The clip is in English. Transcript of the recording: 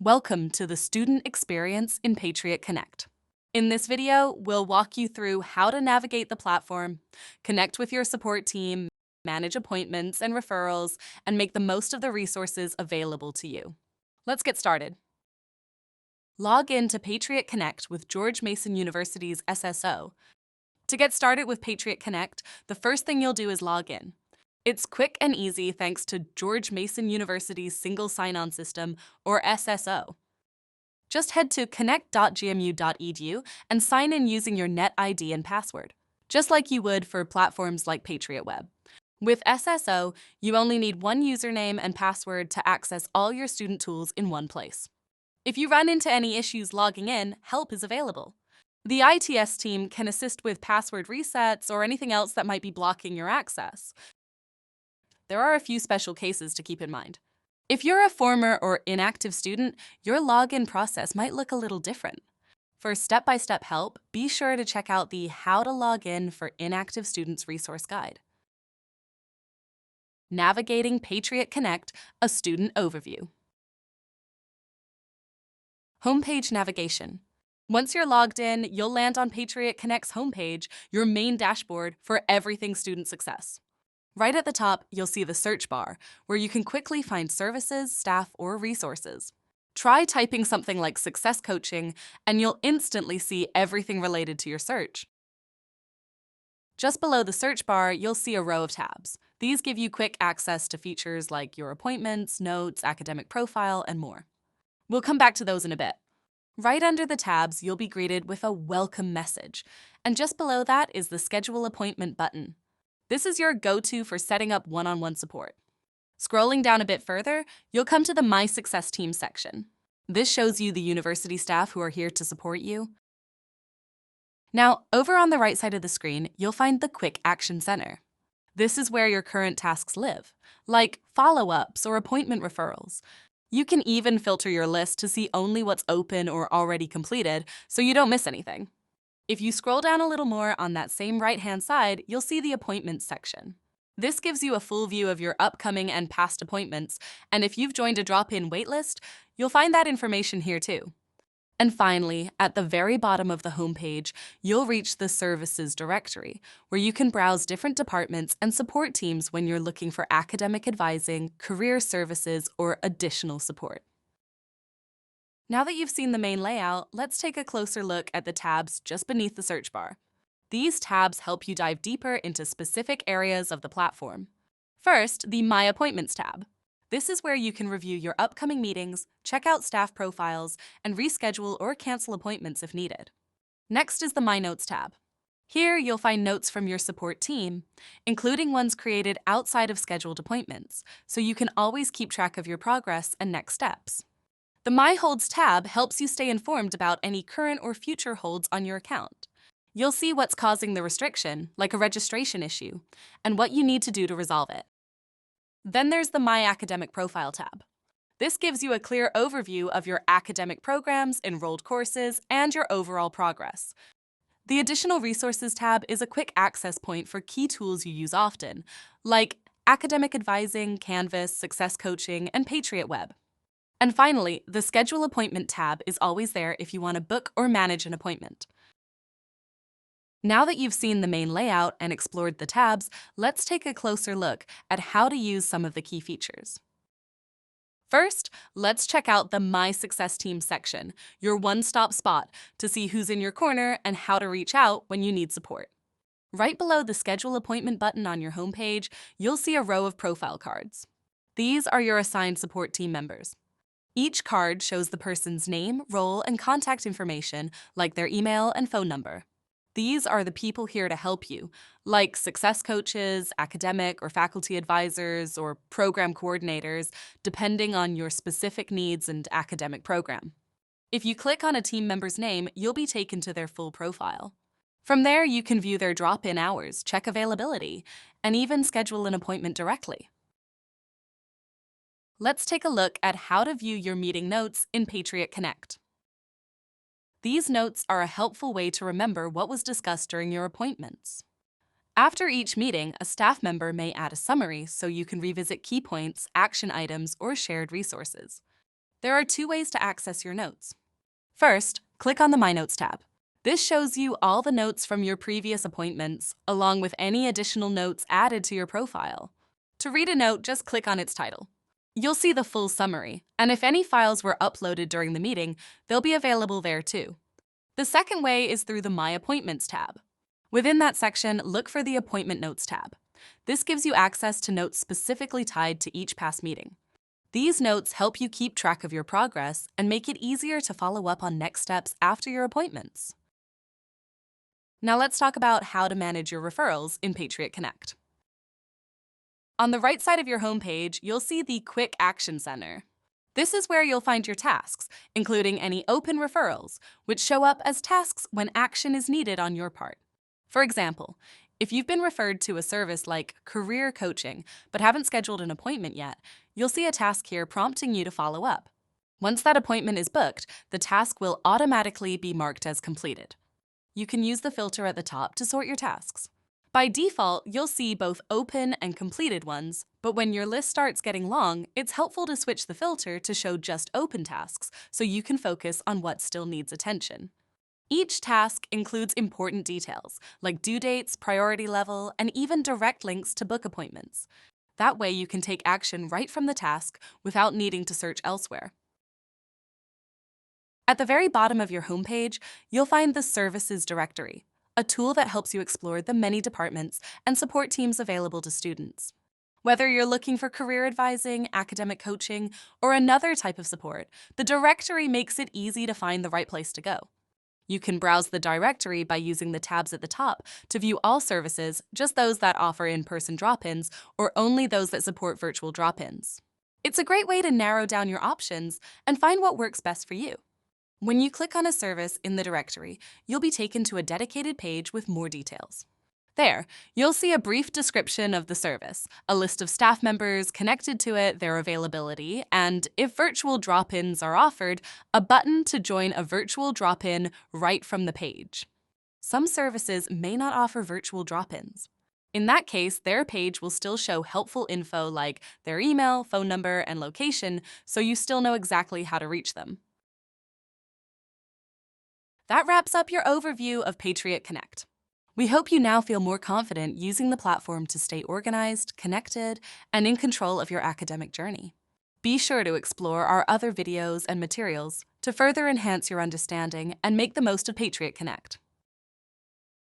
Welcome to the student experience in Patriot Connect. In this video, we'll walk you through how to navigate the platform, connect with your support team, manage appointments and referrals, and make the most of the resources available to you. Let's get started. Log in to Patriot Connect with George Mason University's SSO. To get started with Patriot Connect, the first thing you'll do is log in. It's quick and easy thanks to George Mason University's Single Sign-On System, or SSO. Just head to connect.gmu.edu and sign in using your NetID and password, just like you would for platforms like Patriot Web. With SSO, you only need one username and password to access all your student tools in one place. If you run into any issues logging in, help is available. The ITS team can assist with password resets or anything else that might be blocking your access. There are a few special cases to keep in mind. If you're a former or inactive student, your login process might look a little different. For step-by-step help, be sure to check out the How to Log In for Inactive Students resource guide. Navigating Patriot Connect, a student overview. Homepage navigation. Once you're logged in, you'll land on Patriot Connect's homepage, your main dashboard for everything student success. Right at the top, you'll see the search bar, where you can quickly find services, staff, or resources. Try typing something like success coaching, and you'll instantly see everything related to your search. Just below the search bar, you'll see a row of tabs. These give you quick access to features like your appointments, notes, academic profile, and more. We'll come back to those in a bit. Right under the tabs, you'll be greeted with a welcome message, and just below that is the Schedule Appointment button. This is your go-to for setting up one-on-one support. Scrolling down a bit further, you'll come to the My Success Team section. This shows you the university staff who are here to support you. Now, over on the right side of the screen, you'll find the Quick Action Center. This is where your current tasks live, like follow-ups or appointment referrals. You can even filter your list to see only what's open or already completed, so you don't miss anything. If you scroll down a little more on that same right-hand side, you'll see the Appointments section. This gives you a full view of your upcoming and past appointments, and if you've joined a drop-in waitlist, you'll find that information here too. And finally, at the very bottom of the homepage, you'll reach the Services directory, where you can browse different departments and support teams when you're looking for academic advising, career services, or additional support. Now that you've seen the main layout, let's take a closer look at the tabs just beneath the search bar. These tabs help you dive deeper into specific areas of the platform. First, the My Appointments tab. This is where you can review your upcoming meetings, check out staff profiles, and reschedule or cancel appointments if needed. Next is the My Notes tab. Here, you'll find notes from your support team, including ones created outside of scheduled appointments, so you can always keep track of your progress and next steps. The My Holds tab helps you stay informed about any current or future holds on your account. You'll see what's causing the restriction, like a registration issue, and what you need to do to resolve it. Then there's the My Academic Profile tab. This gives you a clear overview of your academic programs, enrolled courses, and your overall progress. The Additional Resources tab is a quick access point for key tools you use often, like academic advising, Canvas, success coaching, and Patriot Web. And finally, the Schedule Appointment tab is always there if you want to book or manage an appointment. Now that you've seen the main layout and explored the tabs, let's take a closer look at how to use some of the key features. First, let's check out the My Success Team section, your one-stop spot to see who's in your corner and how to reach out when you need support. Right below the Schedule Appointment button on your homepage, you'll see a row of profile cards. These are your assigned support team members. Each card shows the person's name, role, and contact information, like their email and phone number. These are the people here to help you, like success coaches, academic or faculty advisors, or program coordinators, depending on your specific needs and academic program. If you click on a team member's name, you'll be taken to their full profile. From there, you can view their drop-in hours, check availability, and even schedule an appointment directly. Let's take a look at how to view your meeting notes in Patriot Connect. These notes are a helpful way to remember what was discussed during your appointments. After each meeting, a staff member may add a summary so you can revisit key points, action items, or shared resources. There are two ways to access your notes. First, click on the My Notes tab. This shows you all the notes from your previous appointments, along with any additional notes added to your profile. To read a note, just click on its title. You'll see the full summary, and if any files were uploaded during the meeting, they'll be available there too. The second way is through the My Appointments tab. Within that section, look for the Appointment Notes tab. This gives you access to notes specifically tied to each past meeting. These notes help you keep track of your progress and make it easier to follow up on next steps after your appointments. Now let's talk about how to manage your referrals in Patriot Connect. On the right side of your homepage, you'll see the Quick Action Center. This is where you'll find your tasks, including any open referrals, which show up as tasks when action is needed on your part. For example, if you've been referred to a service like career coaching but haven't scheduled an appointment yet, you'll see a task here prompting you to follow up. Once that appointment is booked, the task will automatically be marked as completed. You can use the filter at the top to sort your tasks. By default, you'll see both open and completed ones, but when your list starts getting long, it's helpful to switch the filter to show just open tasks so you can focus on what still needs attention. Each task includes important details, like due dates, priority level, and even direct links to book appointments. That way you can take action right from the task without needing to search elsewhere. At the very bottom of your homepage, you'll find the Services directory, a tool that helps you explore the many departments and support teams available to students. Whether you're looking for career advising, academic coaching, or another type of support, the directory makes it easy to find the right place to go. You can browse the directory by using the tabs at the top to view all services, just those that offer in-person drop-ins or only those that support virtual drop-ins. It's a great way to narrow down your options and find what works best for you. When you click on a service in the directory, you'll be taken to a dedicated page with more details. There, you'll see a brief description of the service, a list of staff members connected to it, their availability, and if virtual drop-ins are offered, a button to join a virtual drop-in right from the page. Some services may not offer virtual drop-ins. In that case, their page will still show helpful info like their email, phone number, and location, so you still know exactly how to reach them. That wraps up your overview of Patriot Connect. We hope you now feel more confident using the platform to stay organized, connected, and in control of your academic journey. Be sure to explore our other videos and materials to further enhance your understanding and make the most of Patriot Connect.